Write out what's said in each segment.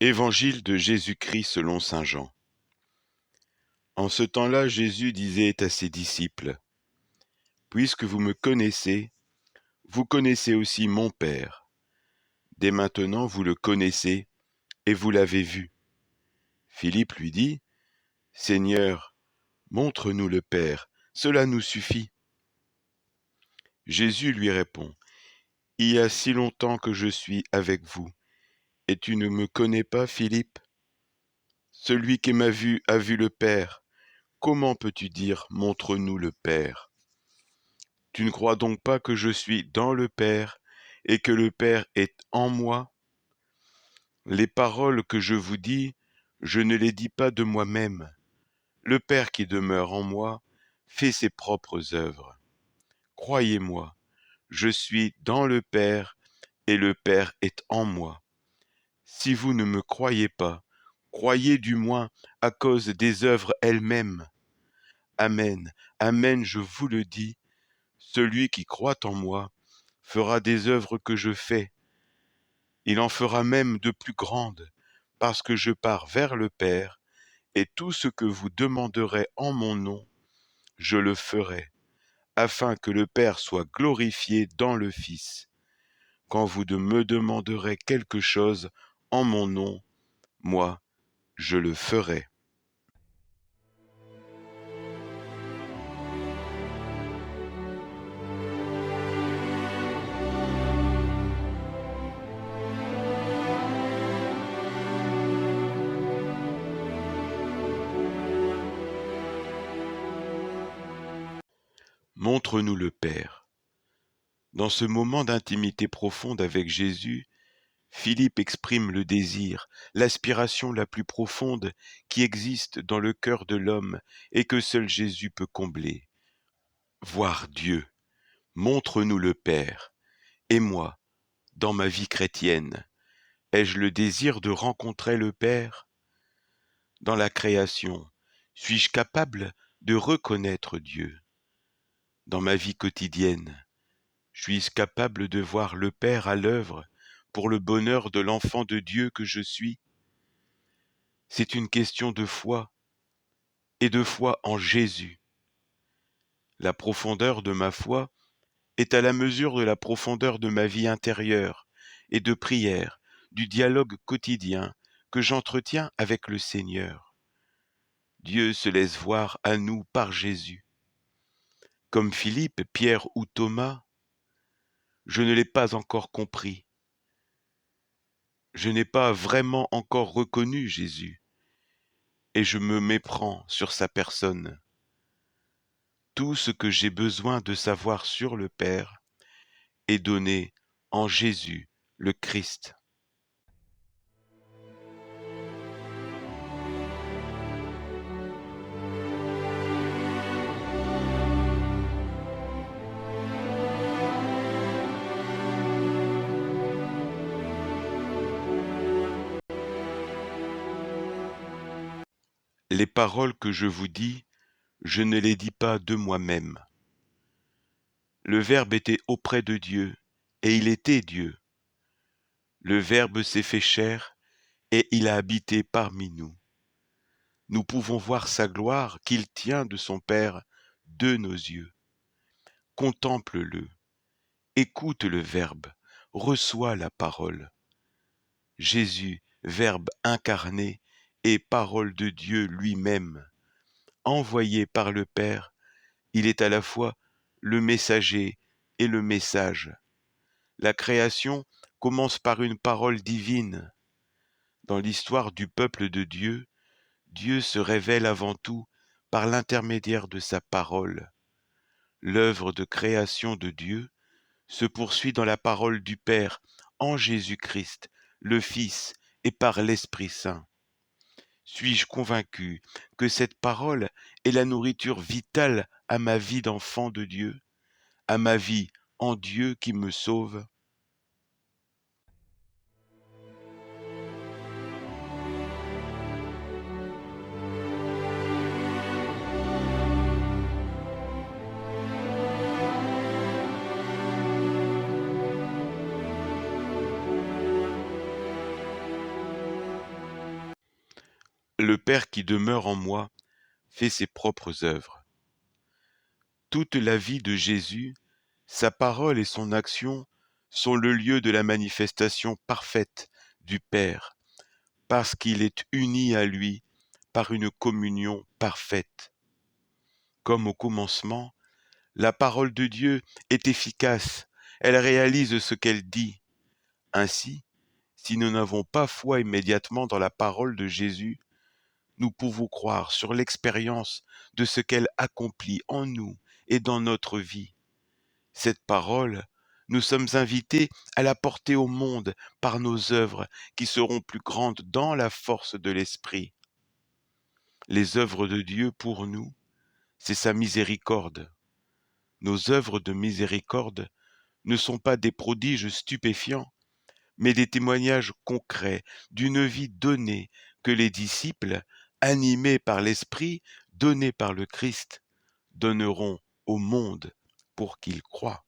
Évangile de Jésus-Christ selon saint Jean. En ce temps-là, Jésus disait à ses disciples : « Puisque vous me connaissez, vous connaissez aussi mon Père. Dès maintenant, vous le connaissez et vous l'avez vu. » Philippe lui dit : « Seigneur, montre-nous le Père, cela nous suffit. » Jésus lui répond : « Il y a si longtemps que je suis avec vous, et tu ne me connais pas, Philippe ? Celui qui m'a vu a vu le Père. Comment peux-tu dire : montre-nous le Père ? Tu ne crois donc pas que je suis dans le Père et que le Père est en moi ? Les paroles que je vous dis, je ne les dis pas de moi-même. Le Père qui demeure en moi fait ses propres œuvres. Croyez-moi, je suis dans le Père et le Père est en moi. Si vous ne me croyez pas, croyez du moins à cause des œuvres elles-mêmes. Amen, amen, je vous le dis, celui qui croit en moi fera des œuvres que je fais. Il en fera même de plus grandes, parce que je pars vers le Père, et tout ce que vous demanderez en mon nom, je le ferai, afin que le Père soit glorifié dans le Fils. Quand vous me demanderez quelque chose en mon nom, moi, je le ferai. Montre-nous le Père. Dans ce moment d'intimité profonde avec Jésus, Philippe exprime le désir, l'aspiration la plus profonde qui existe dans le cœur de l'homme et que seul Jésus peut combler. Voir Dieu. Montre-nous le Père. Et moi, dans ma vie chrétienne, ai-je le désir de rencontrer le Père ? Dans la création, suis-je capable de reconnaître Dieu ? Dans ma vie quotidienne, suis-je capable de voir le Père à l'œuvre pour le bonheur de l'enfant de Dieu que je suis ? C'est une question de foi, et de foi en Jésus. La profondeur de ma foi est à la mesure de la profondeur de ma vie intérieure et de prière, du dialogue quotidien que j'entretiens avec le Seigneur. Dieu se laisse voir à nous par Jésus. Comme Philippe, Pierre ou Thomas, je ne l'ai pas encore compris. Je n'ai pas vraiment encore reconnu Jésus, et je me méprends sur sa personne. Tout ce que j'ai besoin de savoir sur le Père est donné en Jésus, le Christ. Les paroles que je vous dis, je ne les dis pas de moi-même. Le Verbe était auprès de Dieu, et il était Dieu. Le Verbe s'est fait chair, et il a habité parmi nous. Nous pouvons voir sa gloire qu'il tient de son Père de nos yeux. Contemple-le, écoute le Verbe, reçois la parole. Jésus, Verbe incarné, et parole de Dieu lui-même, envoyé par le Père, il est à la fois le messager et le message. La création commence par une parole divine. Dans l'histoire du peuple de Dieu, Dieu se révèle avant tout par l'intermédiaire de sa parole. L'œuvre de création de Dieu se poursuit dans la parole du Père, en Jésus-Christ, le Fils, et par l'Esprit Saint. Suis-je convaincu que cette parole est la nourriture vitale à ma vie d'enfant de Dieu, à ma vie en Dieu qui me sauve ? le Père qui demeure en moi fait ses propres œuvres. Toute la vie de Jésus, sa parole et son action sont le lieu de la manifestation parfaite du Père, parce qu'il est uni à lui par une communion parfaite. Comme au commencement, la parole de Dieu est efficace, elle réalise ce qu'elle dit. Ainsi, si nous n'avons pas foi immédiatement dans la parole de Jésus, nous pouvons croire sur l'expérience de ce qu'elle accomplit en nous et dans notre vie. Cette parole, nous sommes invités à la porter au monde par nos œuvres qui seront plus grandes dans la force de l'Esprit. Les œuvres de Dieu pour nous, c'est sa miséricorde. Nos œuvres de miséricorde ne sont pas des prodiges stupéfiants, mais des témoignages concrets d'une vie donnée que les disciples, animés par l'Esprit donné par le Christ, donneront au monde pour qu'il croie.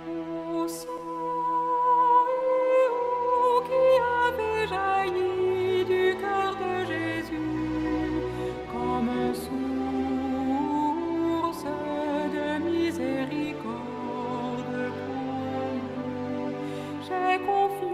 Ô sang et eau qui avait jailli du cœur de Jésus, comme source de miséricorde pour nous, j'ai confiance